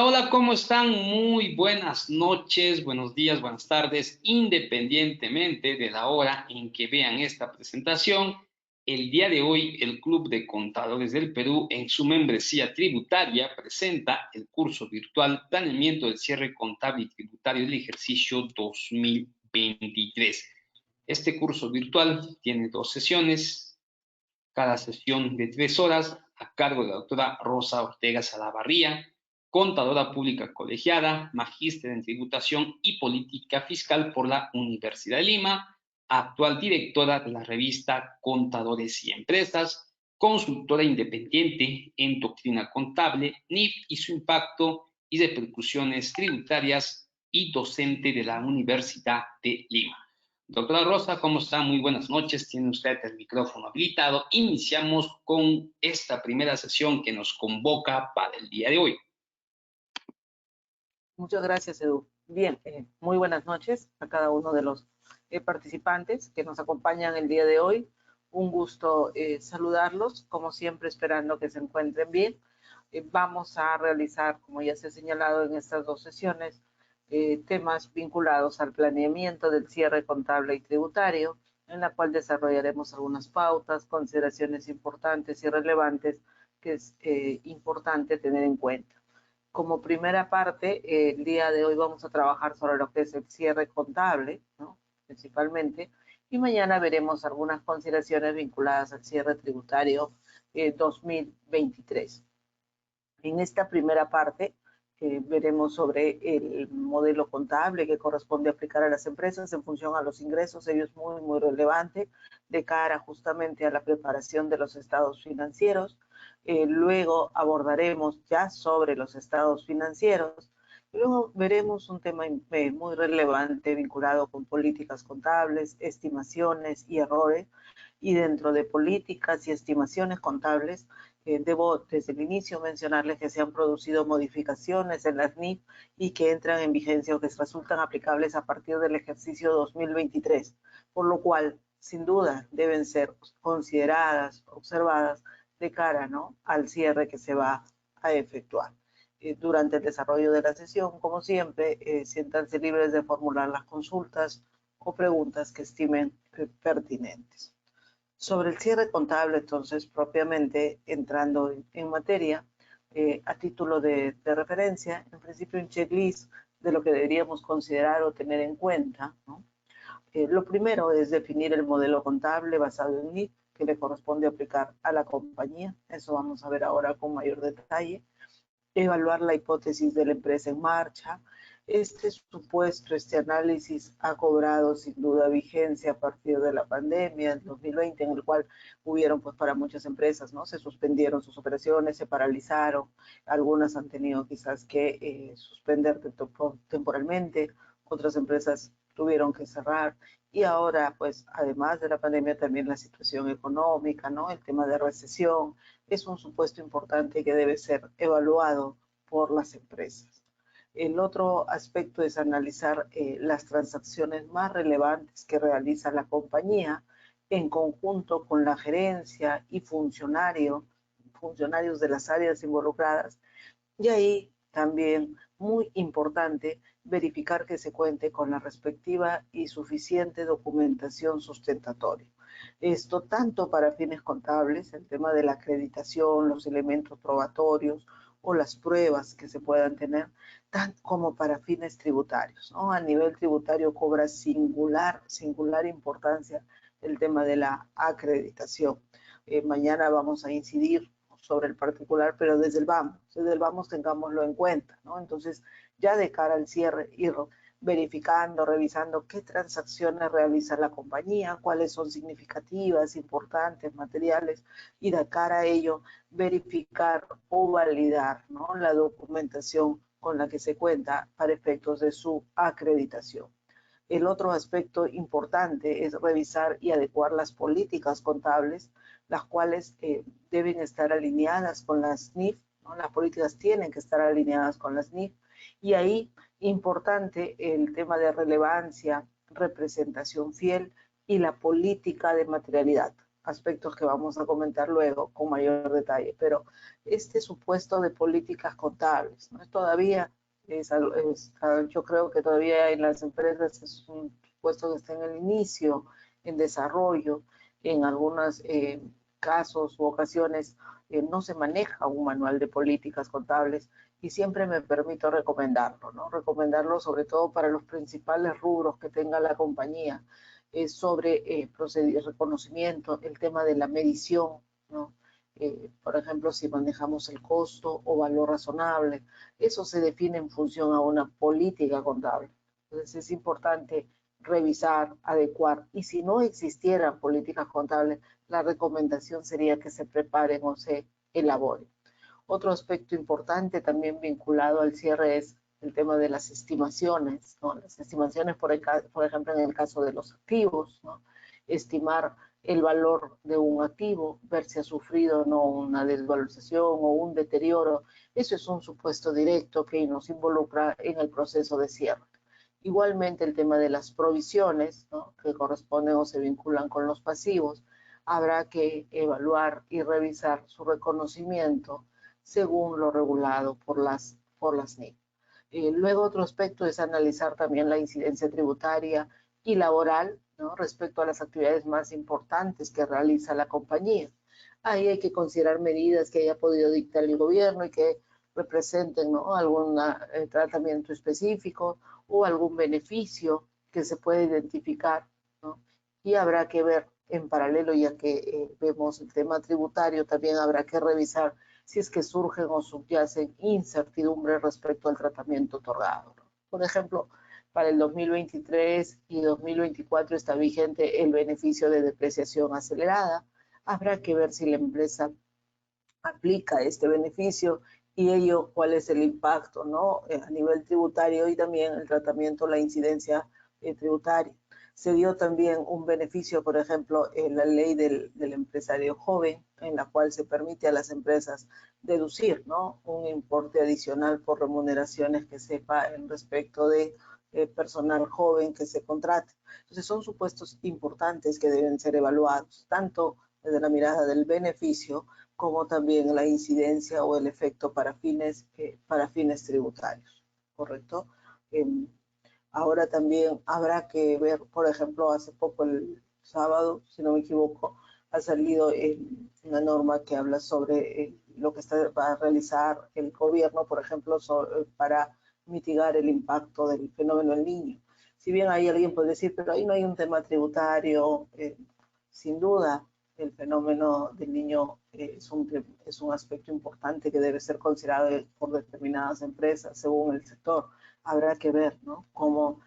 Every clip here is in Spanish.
Hola, ¿cómo están? Muy buenas noches, buenos días, buenas tardes, independientemente de la hora en que vean esta presentación. El día de hoy, el Club de Contadores del Perú, en su membresía tributaria, presenta el curso virtual Planeamiento del Cierre Contable y Tributario del Ejercicio 2023. Este curso virtual tiene 2 sesiones, cada sesión de 3 horas, a cargo de la doctora Rosa Ortega Salavarría, contadora pública colegiada, magíster en tributación y política fiscal por la Universidad de Lima, actual directora de la revista Contadores y Empresas, consultora independiente en doctrina contable, NIF y su impacto y repercusiones tributarias y docente de la Universidad de Lima. Doctora Rosa, ¿cómo está? Muy buenas noches. Tiene usted el micrófono habilitado. Iniciamos con esta primera sesión que nos convoca para el día de hoy. Muchas gracias, Edu. Bien, muy buenas noches a cada uno de los participantes que nos acompañan el día de hoy. Un gusto saludarlos, como siempre esperando que se encuentren bien. Vamos a realizar, como ya se ha señalado en estas 2 sesiones, temas vinculados al planeamiento del cierre contable y tributario, en la cual desarrollaremos algunas pautas, consideraciones importantes y relevantes que es importante tener en cuenta. Como primera parte, el día de hoy vamos a trabajar sobre lo que es el cierre contable, ¿no? Principalmente, y mañana veremos algunas consideraciones vinculadas al cierre tributario 2023. En esta primera parte veremos sobre el modelo contable que corresponde aplicar a las empresas en función a los ingresos. Ello es muy, muy relevante de cara justamente a la preparación de los estados financieros. Luego abordaremos ya sobre los estados financieros. Luego veremos un tema muy relevante vinculado con políticas contables, estimaciones y errores. Y dentro de políticas y estimaciones contables, debo desde el inicio mencionarles que se han producido modificaciones en las NIF y que entran en vigencia o que resultan aplicables a partir del ejercicio 2023, por lo cual, sin duda, deben ser consideradas, observadas de cara, ¿no?, al cierre que se va a efectuar. Durante el desarrollo de la sesión, como siempre, siéntanse libres de formular las consultas o preguntas que estimen pertinentes. Sobre el cierre contable, entonces, propiamente entrando en materia, a título de referencia, en principio un checklist de lo que deberíamos considerar o tener en cuenta, ¿no? Lo primero es definir el modelo contable basado en NIF que le corresponde aplicar a la compañía. Eso vamos a ver ahora con mayor detalle. Evaluar la hipótesis de la empresa en marcha. Este supuesto, este análisis ha cobrado sin duda vigencia a partir de la pandemia del 2020, en el cual hubieron, pues para muchas empresas, ¿no?, se suspendieron sus operaciones, se paralizaron, algunas han tenido quizás que suspender temporalmente, otras empresas tuvieron que cerrar, y ahora, pues, además de la pandemia, también la situación económica, ¿no?, el tema de recesión, es un supuesto importante que debe ser evaluado por las empresas. El otro aspecto es analizar las transacciones más relevantes que realiza la compañía en conjunto con la gerencia y funcionarios de las áreas involucradas. Y ahí también, muy importante, verificar que se cuente con la respectiva y suficiente documentación sustentatoria. Esto tanto para fines contables, el tema de la acreditación, los elementos probatorios o las pruebas que se puedan tener, tanto como para fines tributarios, ¿no? A nivel tributario cobra singular importancia el tema de la acreditación. Mañana vamos a incidir sobre el particular, pero desde el vamos tengámoslo en cuenta, ¿no? Entonces, ya de cara al cierre, ir verificando, revisando qué transacciones realiza la compañía, cuáles son significativas, importantes, materiales, y de cara a ello, verificar o validar, ¿no?, la documentación con la que se cuenta para efectos de su acreditación. El otro aspecto importante es revisar y adecuar las políticas contables, las cuales deben estar alineadas con las NIF, ¿no? Las políticas tienen que estar alineadas con las NIF, y ahí importante el tema de relevancia, representación fiel y la política de materialidad. aspectos que vamos a comentar luego con mayor detalle, pero este supuesto de políticas contables, ¿no? Todavía yo creo que todavía en las empresas es un supuesto que está en el inicio, en desarrollo, en algunos casos u ocasiones no se maneja un manual de políticas contables y siempre me permito recomendarlo, ¿no? Recomendarlo sobre todo para los principales rubros que tenga la compañía, sobre reconocimiento, el tema de la medición, ¿no? Por ejemplo, si manejamos el costo o valor razonable, eso se define en función a una política contable. Entonces es importante revisar, adecuar, y si no existieran políticas contables, la recomendación sería que se preparen o se elaboren. Otro aspecto importante también vinculado al cierre es el tema de las estimaciones, ¿no? Las estimaciones, por ejemplo, en el caso de los activos, ¿no? Estimar el valor de un activo, ver si ha sufrido o no una desvalorización o un deterioro. Eso es un supuesto directo que nos involucra en el proceso de cierre. Igualmente el tema de las provisiones, ¿no? Que corresponden o se vinculan con los pasivos, habrá que evaluar y revisar su reconocimiento según lo regulado por las NIC. Luego otro aspecto es analizar también la incidencia tributaria y laboral, ¿no? Respecto a las actividades más importantes que realiza la compañía. Ahí hay que considerar medidas que haya podido dictar el gobierno y que representen, ¿no? Algún tratamiento específico o algún beneficio que se puede identificar, ¿no? Y habrá que ver en paralelo, ya que vemos el tema tributario, también habrá que revisar si es que surgen o subyacen incertidumbres respecto al tratamiento otorgado, ¿no? Por ejemplo, para el 2023 y 2024 está vigente el beneficio de depreciación acelerada. Habrá que ver si la empresa aplica este beneficio y ello cuál es el impacto, ¿no? A nivel tributario y también el tratamiento, la incidencia tributaria. Se dio también un beneficio, por ejemplo, en la ley del empresario joven, en la cual se permite a las empresas deducir, ¿no? Un importe adicional por remuneraciones que sepa en respecto de personal joven que se contrate. Entonces son supuestos importantes que deben ser evaluados, tanto desde la mirada del beneficio como también la incidencia o el efecto para fines tributarios, ¿correcto? Ahora también habrá que ver, por ejemplo, hace poco el sábado, si no me equivoco, ha salido una norma que habla sobre lo que va a realizar el gobierno, por ejemplo, para mitigar el impacto del fenómeno del Niño. Si bien ahí alguien puede decir, pero ahí no hay un tema tributario, sin duda, el fenómeno del Niño es un aspecto importante que debe ser considerado por determinadas empresas según el sector. Habrá que ver, ¿no? Cómo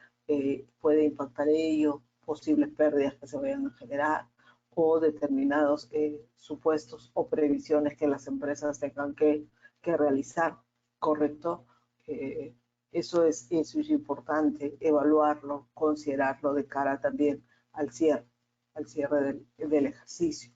puede impactar ello, posibles pérdidas que se vayan a generar o determinados supuestos o previsiones que las empresas tengan que realizar, ¿correcto? Eso es importante, evaluarlo, considerarlo de cara también al cierre del ejercicio.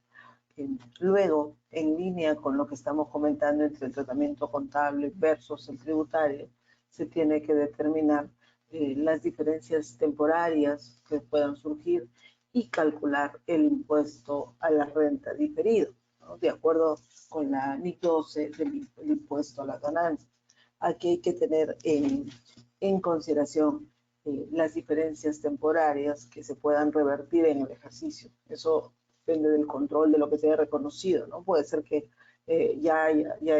Luego, en línea con lo que estamos comentando entre el tratamiento contable versus el tributario, se tiene que determinar las diferencias temporarias que puedan surgir y calcular el impuesto a la renta diferido, ¿no? De acuerdo con la NIC 12 del impuesto a la ganancia. Aquí hay que tener en consideración las diferencias temporarias que se puedan revertir en el ejercicio. Eso depende del control de lo que se haya reconocido, ¿no? Puede ser que ya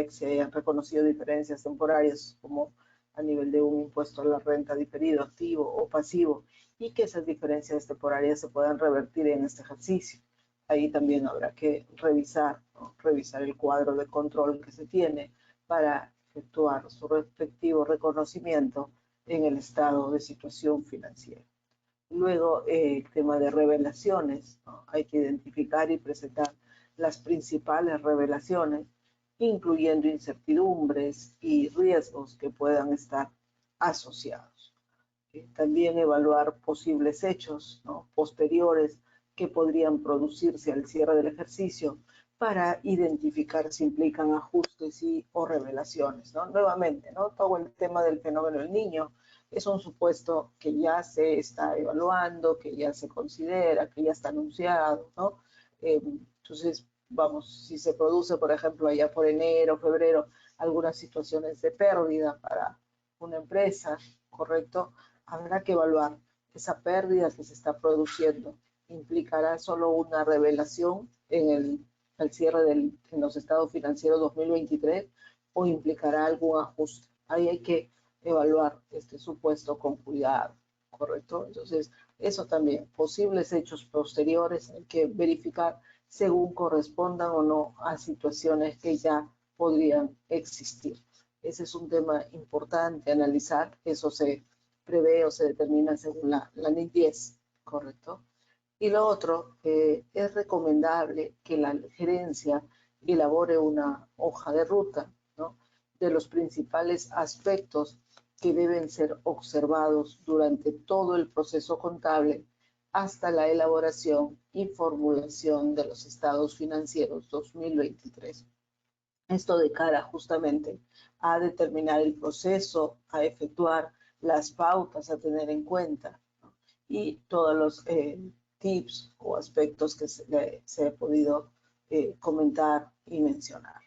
se hayan reconocido diferencias temporarias como a nivel de un impuesto a la renta diferido, activo o pasivo, y que esas diferencias temporarias se puedan revertir en este ejercicio. Ahí también habrá que revisar, ¿no? Revisar el cuadro de control que se tiene para efectuar su respectivo reconocimiento en el estado de situación financiera. Luego, el tema de revelaciones, ¿no? Hay que identificar y presentar las principales revelaciones, incluyendo incertidumbres y riesgos que puedan estar asociados. También evaluar posibles hechos, ¿no? Posteriores que podrían producirse al cierre del ejercicio para identificar si implican ajustes o revelaciones, ¿no? Nuevamente, ¿no? Todo el tema del fenómeno del Niño es un supuesto que ya se está evaluando, que ya se considera, que ya está anunciado, ¿no? Entonces, vamos, si se produce, por ejemplo, allá por enero, febrero, algunas situaciones de pérdida para una empresa, ¿correcto? Habrá que evaluar esa pérdida que se está produciendo. ¿Implicará solo una revelación en el cierre en los estados financieros 2023 o implicará algún ajuste? Ahí hay que evaluar este supuesto con cuidado, ¿correcto? Entonces, eso también, posibles hechos posteriores, hay que verificar según correspondan o no a situaciones que ya podrían existir. Ese es un tema importante analizar, eso se prevé o se determina según la NIC 10, ¿correcto? Y lo otro, es recomendable que la gerencia elabore una hoja de ruta, ¿no?, de los principales aspectos que deben ser observados durante todo el proceso contable hasta la elaboración y formulación de los estados financieros 2023. Esto de cara justamente a determinar el proceso, a efectuar las pautas a tener en cuenta, ¿no?, y todos los tips o aspectos que se ha podido comentar y mencionar.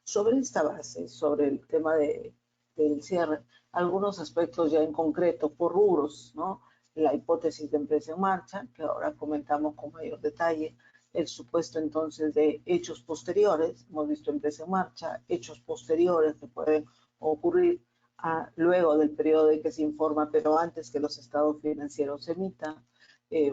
Sobre esta base, sobre el tema del cierre, algunos aspectos ya en concreto por rubros, ¿no? La hipótesis de empresa en marcha, que ahora comentamos con mayor detalle, el supuesto entonces de hechos posteriores, hemos visto empresa en marcha, hechos posteriores que pueden ocurrir luego del periodo de que se informa, pero antes que los estados financieros se emitan.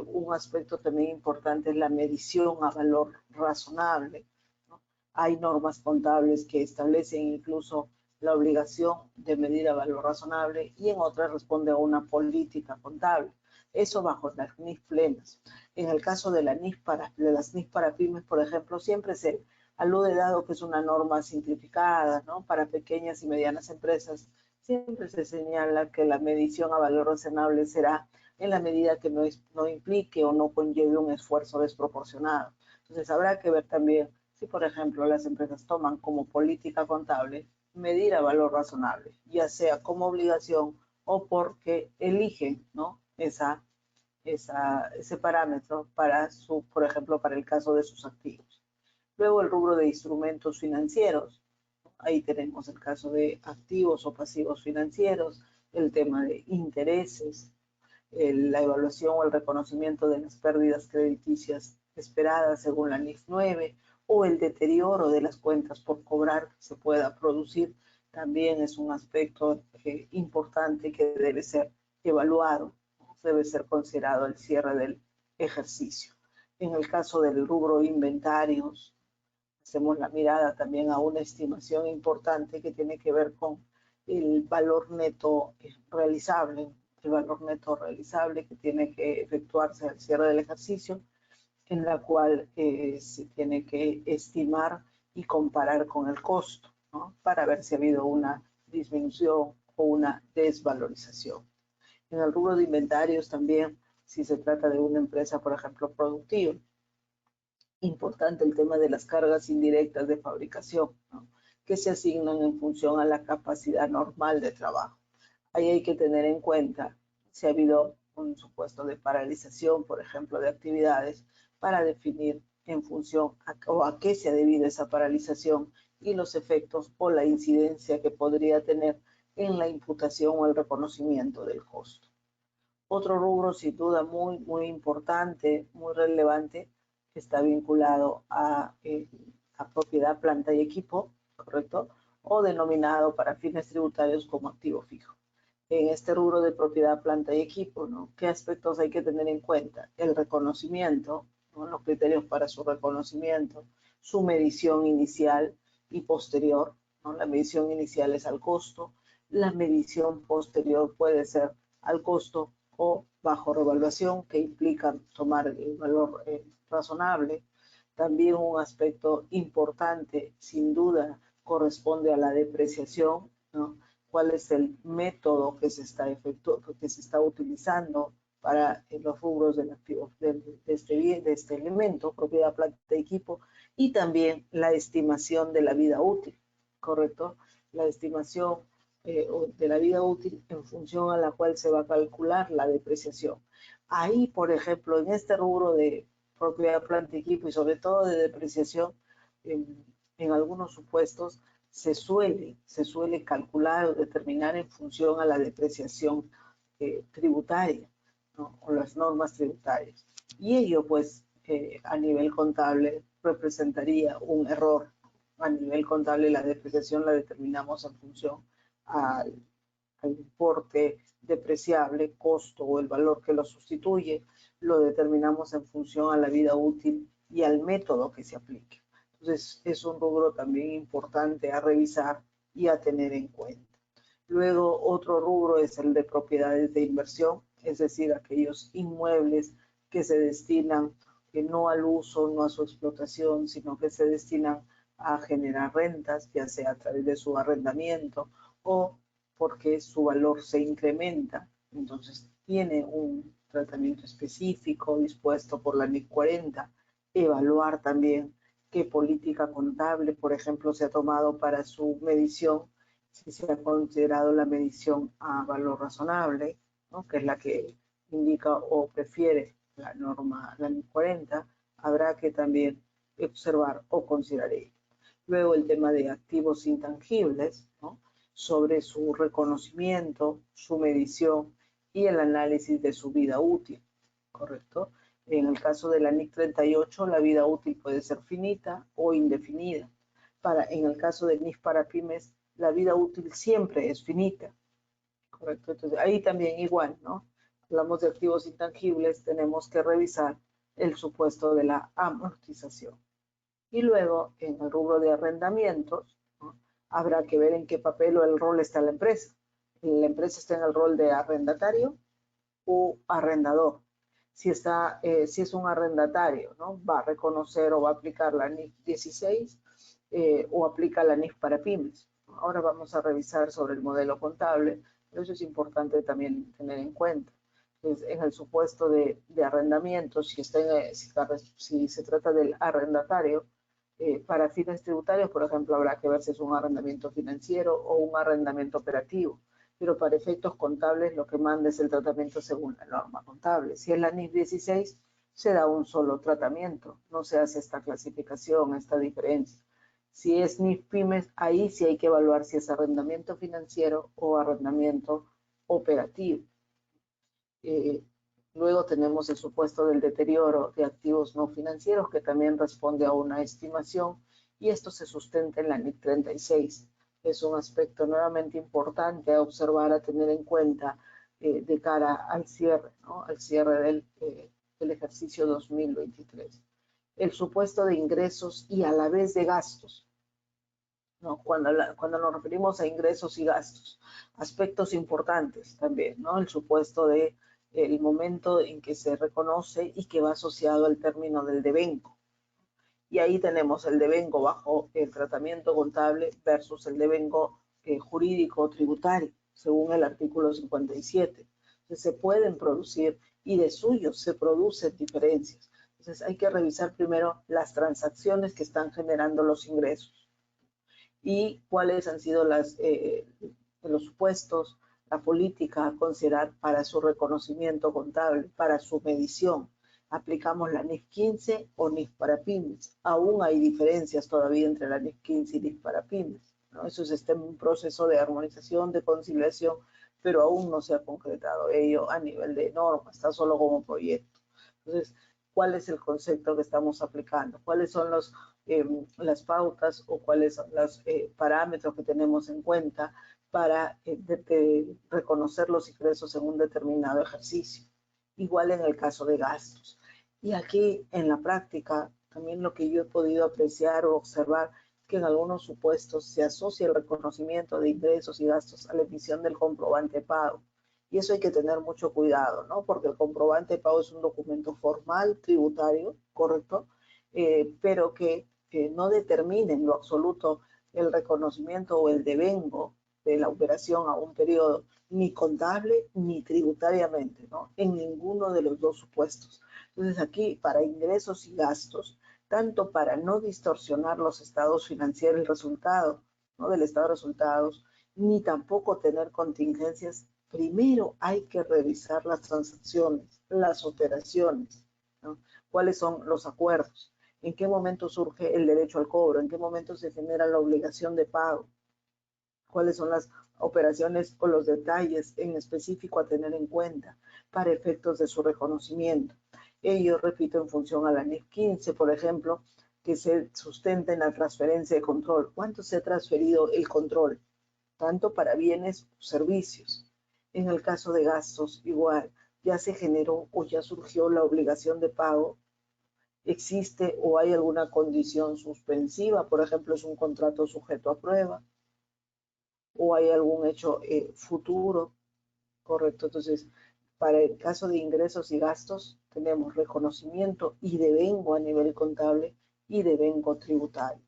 Un aspecto también importante es la medición a valor razonable, ¿no? Hay normas contables que establecen incluso la obligación de medir a valor razonable y en otras responde a una política contable. Eso bajo las NIF plenas. En el caso de las NIF para pymes, por ejemplo, siempre se alude, dado que es una norma simplificada, ¿no?, para pequeñas y medianas empresas, siempre se señala que la medición a valor razonable será en la medida que no implique o no conlleve un esfuerzo desproporcionado. Entonces habrá que ver también si, por ejemplo, las empresas toman como política contable medir a valor razonable, ya sea como obligación o porque eligen, ¿no?, ese parámetro para por ejemplo, para el caso de sus activos. Luego el rubro de instrumentos financieros. Ahí tenemos el caso de activos o pasivos financieros, el tema de intereses, la evaluación o el reconocimiento de las pérdidas crediticias esperadas según la NIF 9 o el deterioro de las cuentas por cobrar que se pueda producir, también es un aspecto importante que debe ser evaluado, debe ser considerado el cierre del ejercicio. En el caso del rubro inventarios, hacemos la mirada también a una estimación importante que tiene que ver con el valor neto realizable, que tiene que efectuarse al cierre del ejercicio, en la cual se tiene que estimar y comparar con el costo, ¿no?, para ver si ha habido una disminución o una desvalorización. En el rubro de inventarios también, si se trata de una empresa, por ejemplo, productiva, importante el tema de las cargas indirectas de fabricación, ¿no?, que se asignan en función a la capacidad normal de trabajo. Ahí hay que tener en cuenta si ha habido un supuesto de paralización, por ejemplo, de actividades, para definir en función a qué se ha debido esa paralización y los efectos o la incidencia que podría tener en la imputación o el reconocimiento del costo. Otro rubro sin duda muy, muy importante, muy relevante, que está vinculado a propiedad, planta y equipo, ¿correcto?, o denominado para fines tributarios como activo fijo. En este rubro de propiedad, planta y equipo, ¿no?, ¿qué aspectos hay que tener en cuenta? El reconocimiento, ¿no?, los criterios para su reconocimiento, su medición inicial y posterior, ¿no? La medición inicial es al costo, la medición posterior puede ser al costo o bajo revaluación, que implica tomar el valor razonable. También un aspecto importante, sin duda, corresponde a la depreciación, ¿no? ¿Cuál es el método que se está utilizando para los rubros del activo de este elemento, propiedad, planta y equipo? Y también la estimación de la vida útil, ¿correcto? La estimación de la vida útil en función a la cual se va a calcular la depreciación. Ahí, por ejemplo, en este rubro de propiedad, planta, equipo y sobre todo de depreciación, en algunos supuestos se suele calcular o determinar en función a la depreciación tributaria, ¿no? O las normas tributarias. Y ello, pues, a nivel contable representaría un error. A nivel contable la depreciación la determinamos en función al importe depreciable, costo o el valor que lo sustituye, lo determinamos en función a la vida útil y al método que se aplique. Entonces, es un rubro también importante a revisar y a tener en cuenta. Luego, otro rubro es el de propiedades de inversión, es decir, aquellos inmuebles que se destinan no al uso, no a su explotación, sino que se destinan a generar rentas, ya sea a través de su arrendamiento o porque su valor se incrementa. Entonces, tiene un tratamiento específico dispuesto por la NIC 40. Evaluar también qué política contable, por ejemplo, se ha tomado para su medición, si se ha considerado la medición a valor razonable, ¿no? Que es la que indica o prefiere la norma, la NIC 40, habrá que también observar o considerar ello. Luego el tema de activos intangibles, ¿no? Sobre su reconocimiento, su medición y el análisis de su vida útil, ¿correcto? En el caso de la NIC 38, la vida útil puede ser finita o indefinida. En el caso del NIF para pymes, la vida útil siempre es finita, ¿correcto? Entonces, ahí también igual, ¿no? Hablamos de activos intangibles, tenemos que revisar el supuesto de la amortización. Y luego, en el rubro de arrendamientos, ¿no? Habrá que ver en qué papel o el rol está la empresa. La empresa está en el rol de arrendatario o arrendador. Si es un arrendatario, ¿no? Va a reconocer o va a aplicar la NIF 16 o aplica la NIF para pymes. Ahora vamos a revisar sobre el modelo contable, pero eso es importante también tener en cuenta. Entonces, en el supuesto de arrendamiento, si se trata del arrendatario, para fines tributarios, por ejemplo, habrá que ver si es un arrendamiento financiero o un arrendamiento operativo, pero para efectos contables lo que manda es el tratamiento según la norma contable. Si es la NIF 16, se da un solo tratamiento, no se hace esta clasificación, esta diferencia. Si es NIF pymes, ahí sí hay que evaluar si es arrendamiento financiero o arrendamiento operativo. Luego tenemos el supuesto del deterioro de activos no financieros, que también responde a una estimación, y esto se sustenta en la NIC 36. Es un aspecto nuevamente importante a observar, a tener en cuenta de cara al cierre, ¿no? Al cierre del ejercicio 2023. El supuesto de ingresos y a la vez de gastos, ¿no? Cuando nos referimos a ingresos y gastos, aspectos importantes también, ¿no? El supuesto de el momento en que se reconoce y que va asociado al término del devengo. Y ahí tenemos el devengo bajo el tratamiento contable versus el devengo jurídico tributario, según el artículo 57. Entonces se pueden producir y de suyo se producen diferencias. Entonces hay que revisar primero las transacciones que están generando los ingresos y cuáles han sido los supuestos, la política a considerar para su reconocimiento contable, para su medición. Aplicamos la NIF 15 o NIF para pymes. Aún hay diferencias todavía entre la NIF 15 y NIF para pymes, ¿no? Eso está en un proceso de armonización, de conciliación, pero aún no se ha concretado ello a nivel de norma, está solo como proyecto. Entonces, ¿cuál es el concepto que estamos aplicando? ¿Cuáles son las pautas o cuáles son los parámetros que tenemos en cuenta para reconocer los ingresos en un determinado ejercicio? Igual en el caso de gastos. Y aquí en la práctica, también lo que yo he podido apreciar o observar, que en algunos supuestos se asocia el reconocimiento de ingresos y gastos a la emisión del comprobante de pago. Y eso hay que tener mucho cuidado, ¿no? Porque el comprobante de pago es un documento formal, tributario, ¿correcto? Pero que no determine en lo absoluto el reconocimiento o el devengo de la operación a un periodo, ni contable ni tributariamente, ¿no? En ninguno de los dos supuestos. Entonces aquí, para ingresos y gastos, tanto para no distorsionar los estados financieros, el resultado, ¿no? Del estado de resultados, ni tampoco tener contingencias, primero hay que revisar las transacciones, las operaciones, ¿no? ¿Cuáles son los acuerdos? ¿En qué momento surge el derecho al cobro? ¿En qué momento se genera la obligación de pago? ¿Cuáles son las operaciones o los detalles en específico a tener en cuenta para efectos de su reconocimiento? Ello, repito, en función a la NIF 15, por ejemplo, que se sustenta en la transferencia de control. ¿Cuánto se ha transferido el control? Tanto para bienes o servicios. En el caso de gastos, igual, ya se generó o ya surgió la obligación de pago. ¿Existe o hay alguna condición suspensiva? Por ejemplo, es un contrato sujeto a prueba o hay algún hecho futuro, ¿correcto? Entonces, para el caso de ingresos y gastos, tenemos reconocimiento y devengo a nivel contable y devengo tributario.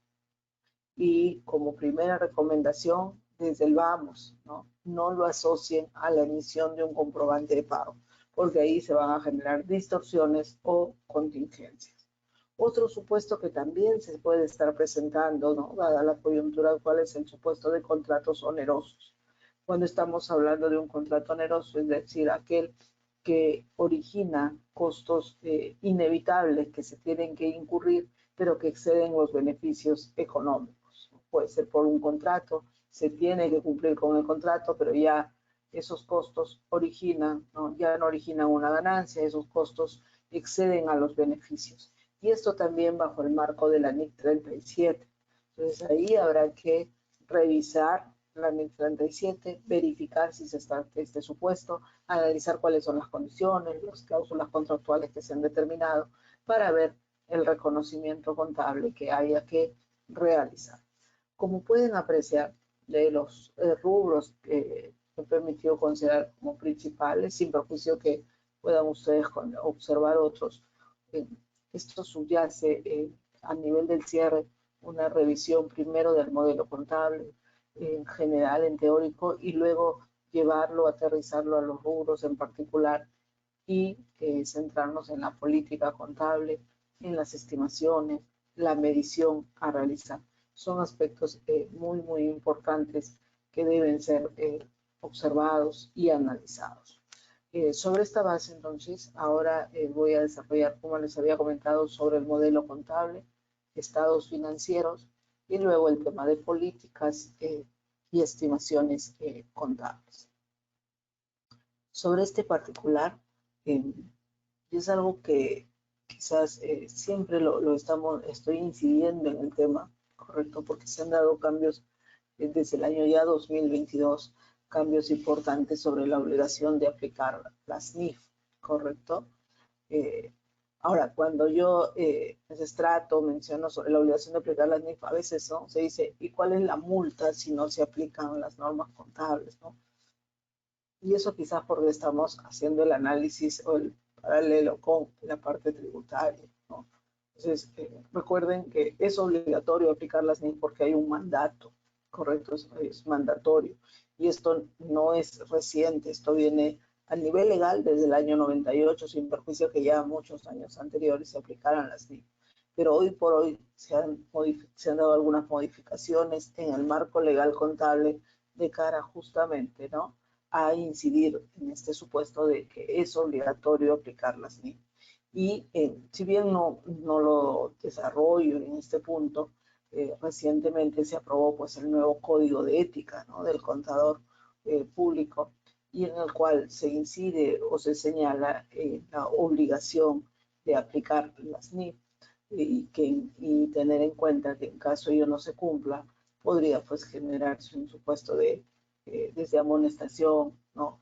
Y como primera recomendación, desde el vamos, no lo asocien a la emisión de un comprobante de pago, porque ahí se van a generar distorsiones o contingencias. Otro supuesto que también se puede estar presentando, dada la coyuntura actual, es el supuesto de contratos onerosos. Cuando estamos hablando de un contrato oneroso, es decir, aquel que origina costos inevitables que se tienen que incurrir, pero que exceden los beneficios económicos. Puede ser por un contrato, se tiene que cumplir con el contrato, pero ya esos costos originan, ya no originan una ganancia, esos costos exceden a los beneficios. Y esto también bajo el marco de la NIC 37. Entonces ahí habrá que revisar la NIC 37, verificar si se está este supuesto, analizar cuáles son las condiciones, las cláusulas contractuales que se han determinado para ver el reconocimiento contable que haya que realizar. Como pueden apreciar de los rubros que he permitido considerar como principales, sin perjuicio que puedan ustedes observar otros, esto subyace a nivel del cierre una revisión primero del modelo contable en general, en teórico, y luego llevarlo, aterrizarlo a los rubros en particular y centrarnos en la política contable, en las estimaciones, la medición a realizar. Son aspectos muy, muy importantes que deben ser observados y analizados. Sobre esta base, entonces, ahora voy a desarrollar, como les había comentado, sobre el modelo contable, estados financieros y luego el tema de políticas y estimaciones contables. Sobre este particular, es algo que quizás siempre estoy incidiendo en el tema, ¿correcto? Porque se han dado cambios desde el año ya 2022, cambios importantes sobre la obligación de aplicar las NIF, ¿correcto? Ahora, cuando yo menciono sobre la obligación de aplicar las NIF, a veces ¿no? se dice, ¿y cuál es la multa si no se aplican las normas contables? ¿no? Y eso quizás porque estamos haciendo el análisis o el paralelo con la parte tributaria, ¿no? Entonces, recuerden que es obligatorio aplicar las NIF porque hay un mandato, ¿correcto? Es mandatorio. Y esto no es reciente, esto viene a nivel legal desde el año 98, sin perjuicio que ya muchos años anteriores se aplicaran las NIF. Pero hoy por hoy se han dado algunas modificaciones en el marco legal contable de cara justamente, ¿no?, a incidir en este supuesto de que es obligatorio aplicar las NIF. Y si bien no lo desarrollo en este punto, recientemente se aprobó pues el nuevo código de ética, ¿no?, del contador público, y en el cual se incide o se señala la obligación de aplicar las NIF y tener en cuenta que en caso ello no se cumpla, podría pues generarse un supuesto de desde amonestación, ¿no?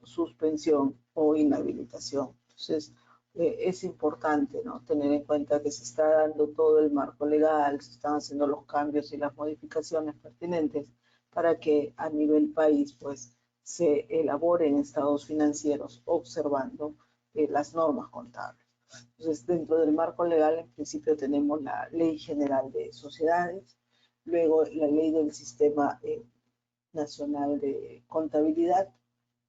Suspensión o inhabilitación. Entonces, es importante, ¿no?, tener en cuenta que se está dando todo el marco legal, se están haciendo los cambios y las modificaciones pertinentes para que a nivel país, pues, se elaboren estados financieros observando las normas contables. Entonces, dentro del marco legal, en principio, tenemos la Ley General de Sociedades, luego la Ley del Sistema Nacional de Contabilidad,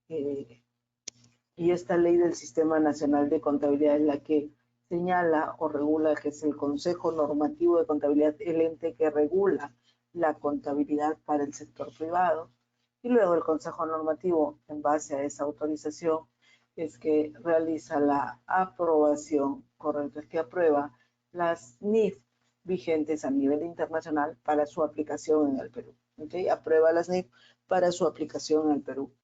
y esta ley del Sistema Nacional de Contabilidad es la que señala o regula, que es el Consejo Normativo de Contabilidad, el ente que regula la contabilidad para el sector privado, y luego el Consejo Normativo, en base a esa autorización, es que realiza la aprobación, correcto, es que aprueba las NIF vigentes a nivel internacional para su aplicación en el Perú. ¿Okay? Aprueba las NIF para su aplicación en el Perú.